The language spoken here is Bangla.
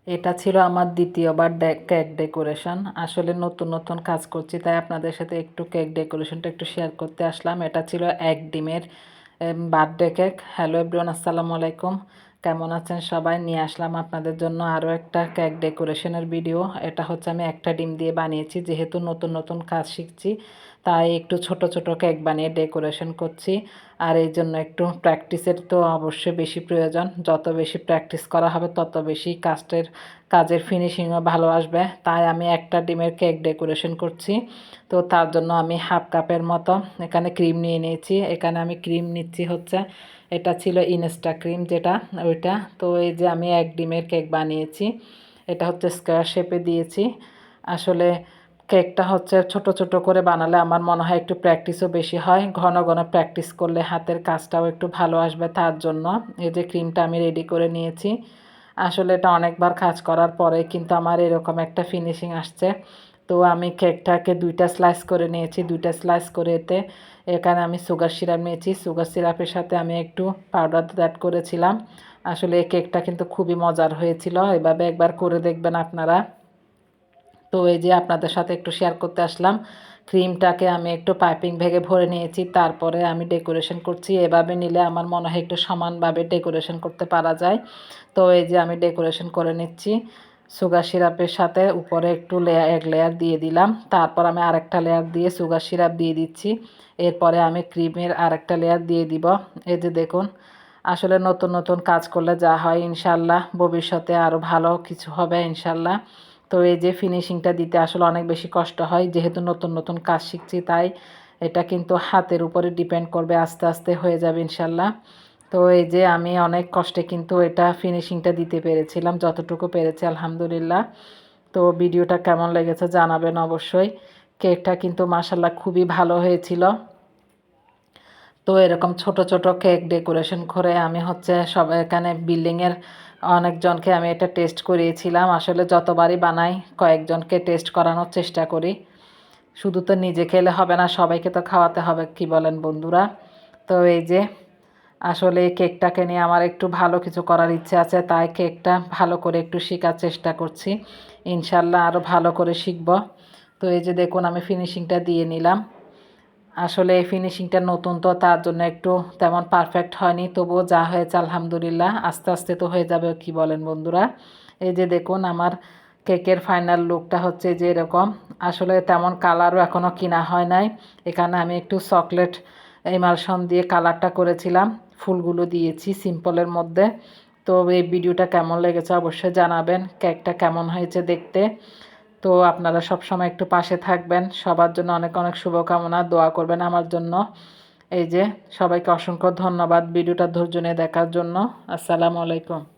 এটা ছিল আমার দ্বিতীয়বার কেক ডেকোরেশন। আসলে নতুন নতুন কাজ করছি, তাই আপনাদের সাথে একটু কেক ডেকোরেশনটা একটু শেয়ার করতে আসলাম। এটা ছিল এক ডিমের বার্থডে কেক। হ্যালো এভরিওয়ান, আসসালামু আলাইকুম। কেমন আছেন সবাই? নিয়ে আসলাম আপনাদের জন্য আরও একটা কেক ডেকোরেশনের ভিডিও। এটা হচ্ছে আমি একটা ডিম দিয়ে বানিয়েছি, যেহেতু নতুন নতুন কাজ শিখছি তাই একটু ছোট ছোট কেক বানিয়ে ডেকোরেশন করছি। আর এই জন্য একটু প্র্যাকটিসের তো অবশ্যই বেশি প্রয়োজন। যত বেশি প্র্যাকটিস করা হবে তত বেশি কাজের ফিনিশিংও ভালো আসবে। তাই আমি একটা ডিমের কেক ডেকোরেশন করছি। তো তার জন্য আমি হাফ কাপের মতো এখানে ক্রিম নিয়ে নিয়েছি। এখানে আমি ক্রিম নিচ্ছি হচ্ছে, এটা ছিল ইনস্টা ক্রিম যেটা, ওইটা। তো এই যে আমি এক ডিমের কেক বানিয়েছি। এটা হচ্ছে স্কোয়ার শেপে দিয়েছি। আসলে কেকটা হচ্ছে ছোট ছোট করে বানালে আমার মনে হয় একটু প্র্যাকটিসও বেশি হয়। ঘন ঘন প্র্যাকটিস করলে হাতের কাজটাও একটু ভালো আসবে। তার জন্য এই যে ক্রিমটা আমি রেডি করে নিয়েছি। আসলে এটা অনেকবার কাজ করার পরে কিন্তু আমার এরকম একটা ফিনিশিং আসছে। তো আমি কেকটাকে দুইটা স্লাইস করে নিয়েছি। দুইটা স্লাইস করে এখানে আমি সুগার সিরাপ নিয়েছি। সুগার সিরাপের সাথে আমি একটু পাউডার অ্যাড করেছিলাম। আসলে এই কেকটা কিন্তু খুবই মজার হয়েছিল। এভাবে একবার করে দেখবেন আপনারা। তো এই যে আপনাদের সাথে একটু শেয়ার করতে আসলাম। ক্রিমটাকে আমি একটু পাইপিং ভেঙে ভরে নিয়েছি, তারপরে আমি ডেকোরেশন করছি। এভাবে নিলে আমার মনে হয় একটু সমানভাবে ডেকোরেশন করতে পারা যায়। তো এই যে আমি ডেকোরেশন করে নিচ্ছি। সুগার সিরাপের সাথে উপরে একটু এক লেয়ার দিয়ে দিলাম, তারপর আমি আরেকটা লেয়ার দিয়ে সুগার সিরাপ দিয়ে দিচ্ছি। এরপরে আমি ক্রিমের আরেকটা লেয়ার দিয়ে দিব। এই যে দেখুন, আসলে নতুন নতুন কাজ করলে যা হয় ইনশাল্লাহ ভবিষ্যতে আরও ভালো কিছু হবে ইনশাল্লাহ। তো এই যে ফিনিশিংটা দিতে আসলে অনেক বেশি কষ্ট হয়, যেহেতু নতুন নতুন কাজ শিখছি তাই এটা কিন্তু হাতের উপরে ডিপেন্ড করবে, আস্তে আস্তে হয়ে যাবে ইনশাল্লাহ। তো এই যে আমি অনেক কষ্টে কিন্তু এটা ফিনিশিংটা দিতে পেরেছিলাম, যতটুকু পেরেছি আলহামদুলিল্লাহ। তো ভিডিওটা কেমন লেগেছে জানাবেন অবশ্যই। কেকটা কিন্তু মাশাল্লাহ খুবই ভালো হয়েছিল। তো এরকম ছোট ছোট কেক ডেকোরেশন করে আমি হচ্ছে সব এখানে বিল্ডিংয়ের অনেকজনকে আমি এটা টেস্ট করিয়েছিলাম। আসলে যতবারই বানাই কয়েকজনকে টেস্ট করানোর চেষ্টা করি। শুধু তো নিজে খেলে হবে না, সবাইকে তো খাওয়াতে হবে, কি বলেন বন্ধুরা? তো এই যে আসলে এই কেকটাকে নিয়ে আমার একটু ভালো কিছু করার ইচ্ছে আছে, তাই কেকটা ভালো করে একটু শেখার চেষ্টা করছি। ইনশাল্লাহ আরও ভালো করে শিখব। তো এই যে দেখুন আমি ফিনিশিংটা দিয়ে নিলাম। আসলে এই ফিনিশিংটা নতুন তো তার জন্য একটু তেমন পারফেক্ট হয়নি, তবুও যা হয়েছে আলহামদুলিল্লাহ, আস্তে আস্তে তো হয়ে যাবে, কি বলেন বন্ধুরা? এই যে দেখুন আমার কেকের ফাইনাল লুকটা হচ্ছে যে এরকম। আসলে তেমন কালারও এখনও কিনা হয় নাই। এখানে আমি একটু চকলেট এমালশন দিয়ে কালারটা করেছিলাম, ফুলগুলো দিয়েছি সিম্পলের মধ্যে। তো এই ভিডিওটা কেমন লেগেছে অবশ্যই জানাবেন, কেকটা কেমন হয়েছে দেখতে। তো আপনারা সব সময় একটু পাশে থাকবেন, সবার জন্য অনেক অনেক শুভকামনা, দোয়া করবেন আমার জন্য। এই যে সবাইকে অসংখ্য ধন্যবাদ ভিডিওটা ধৈর্য নিয়ে দেখার জন্য। আসসালামু আলাইকুম।